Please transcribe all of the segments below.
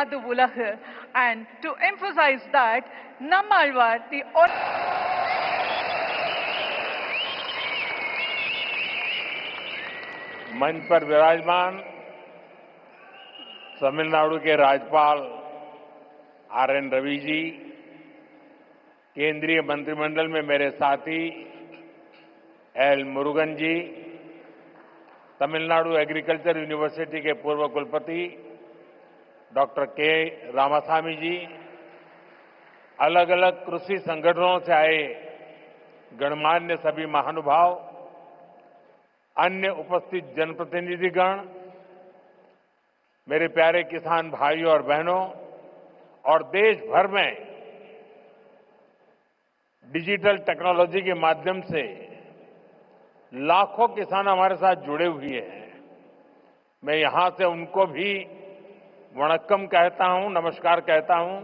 Enadu Ulahu, and to emphasize that, Nammalwar, the मंच पर विराजमान तमिलनाडु के राज्यपाल आर.एन. रवि जी, केंद्रीय मंत्रिमंडल में मेरे साथी एल. मुरुगन जी, तमिलनाडु एग्रीकल्चर यूनिवर्सिटी के पूर्व कुलपति डॉक्टर के. रामास्वामी जी, अलग अलग कृषि संगठनों से आए गणमान्य सभी महानुभाव, अन्य उपस्थित जनप्रतिनिधिगण, मेरे प्यारे किसान भाइयों और बहनों, और देश भर में डिजिटल टेक्नोलॉजी के माध्यम से लाखों किसान हमारे साथ जुड़े हुए हैं। मैं यहां से उनको भी वणक्कम कहता हूं, नमस्कार कहता हूं।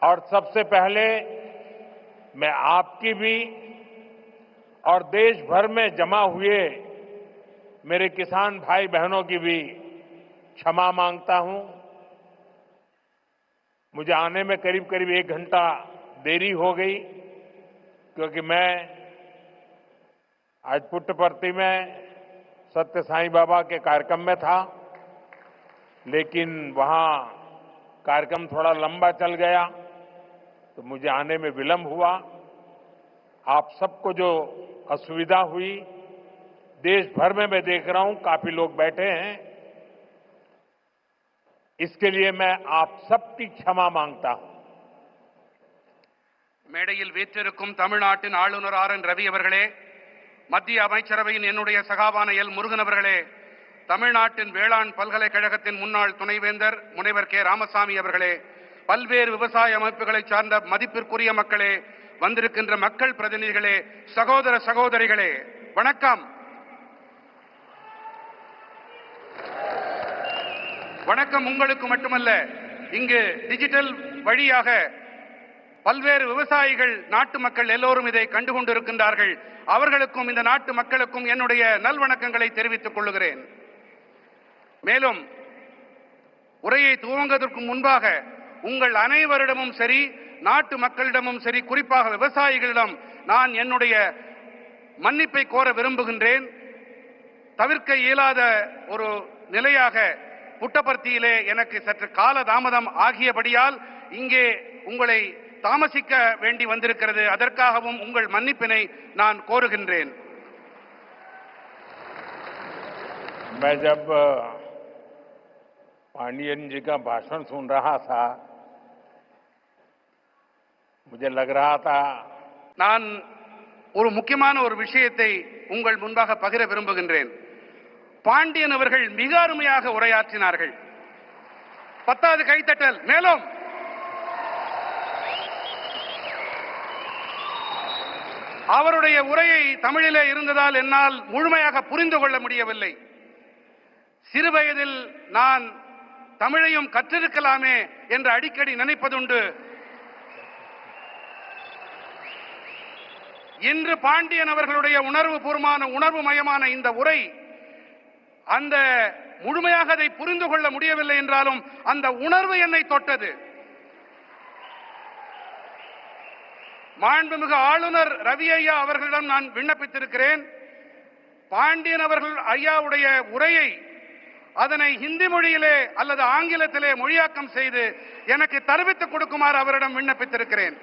और सबसे पहले मैं आपकी भी और देश भर में जमा हुए मेरे किसान भाई बहनों की भी क्षमा मांगता हूं। मुझे आने में करीब करीब 1 घंटा देरी हो गई, क्योंकि मैं आज पुट्टपर्ती में सत्य साईं बाबा के कार्यक्रम में था, लेकिन वहां कार्यक्रम थोड़ा लंबा चल गया तो मुझे आने में विलंब हुआ। आप सबको जो असुविधा हुई, देश भर में मैं देख रहा हूं काफी लोग बैठे हैं, इसके लिए मैं आप सबकी क्षमा मांगता हूं। மேடையில் வீற்றிருக்கும் தமிழ்நாட்டின் ஆளுநர் ஆர்.என். ரவி அவர்களே, மத்திய அமைச்சரவையின் என்னுடைய சகாவான எல். முருகன் அவர்களே, தமிழ்நாட்டின் வேளாண் பல்கலைக்கழகத்தின் முன்னாள் துணைவேந்தர் முனைவர் கே. ராமசாமி அவர்களே, பல்வேறு விவசாய அமைப்புகளை சார்ந்த மதிப்பிற்குரிய மக்களே, வந்திருக்கின்ற மக்கள் பிரதிநிதிகளே, சகோதர சகோதரிகளே, வணக்கம். வணக்கம் உங்களுக்கு மட்டுமல்ல, இங்கு டிஜிட்டல் வழியாக பல்வேறு விவசாயிகள், நாட்டு மக்கள் எல்லோரும் இதை கண்டுகொண்டிருக்கின்றார்கள். அவர்களுக்கும் இந்த நாட்டு மக்களுக்கும் என்னுடைய நல்வணக்கங்களை தெரிவித்துக் கொள்கிறேன். மேலும் உரையை துவங்குவதற்கு முன்பாக உங்கள் அனைவரிடமும் சரி, நாட்டு மக்களிடமும் சரி, குறிப்பாக விவசாயிகளிடம் நான் என்னுடைய மன்னிப்பை கோர விரும்புகின்றேன். தவிர்க்க இயலாத ஒரு நிலையாக புட்டபர்த்தியிலே எனக்கு சற்று கால தாமதம் ஆகியபடியால் இங்கே உங்களை தாமசிக்க வேண்டி வந்திருக்கிறது. அதற்காகவும் உங்கள் மன்னிப்பினை நான் கோருகின்றேன். मैं जब पांडियन जी का भाषण सुन रहा था, मुझे लग रहा था நான் ஒரு முக்கியமான ஒரு விஷயத்தை உங்கள் முன்பாக பகிர விரும்புகின்றேன். பாண்டியன் அவர்கள் மிக அருமையாக உரையாற்றினார்கள். 10வது கைத்தட்டல். மேலும் அவருடைய உரையை தமிழிலே இருந்ததால் என்னால் முழுமையாக புரிந்து கொள்ள முடியவில்லை. சிறுவயதில் நான் தமிழையும் கற்றிருக்கலாமே என்று அடிக்கடி நினைப்பதுண்டு. இன்று பாண்டியன் அவர்களுடைய உணர்வு மயமான இந்த உரை, அந்த முழுமையாக அதை புரிந்து கொள்ள முடியவில்லை என்றாலும் அந்த உணர்வு என்னை தொட்டது. மாண்புமிகு ஆளுநர் ரவி ஐயா அவர்களிடம் நான் விண்ணப்பித்திருக்கிறேன். பாண்டியன் அவர்கள் ஐயாவுடைய உரையை அதனை ஹிந்தி மொழியிலே அல்லது ஆங்கிலத்திலே மொழியாக்கம் செய்து எனக்கு தெரிவித்துக் கொடுக்குமாறு அவரிடம் விண்ணப்பித்திருக்கிறேன்.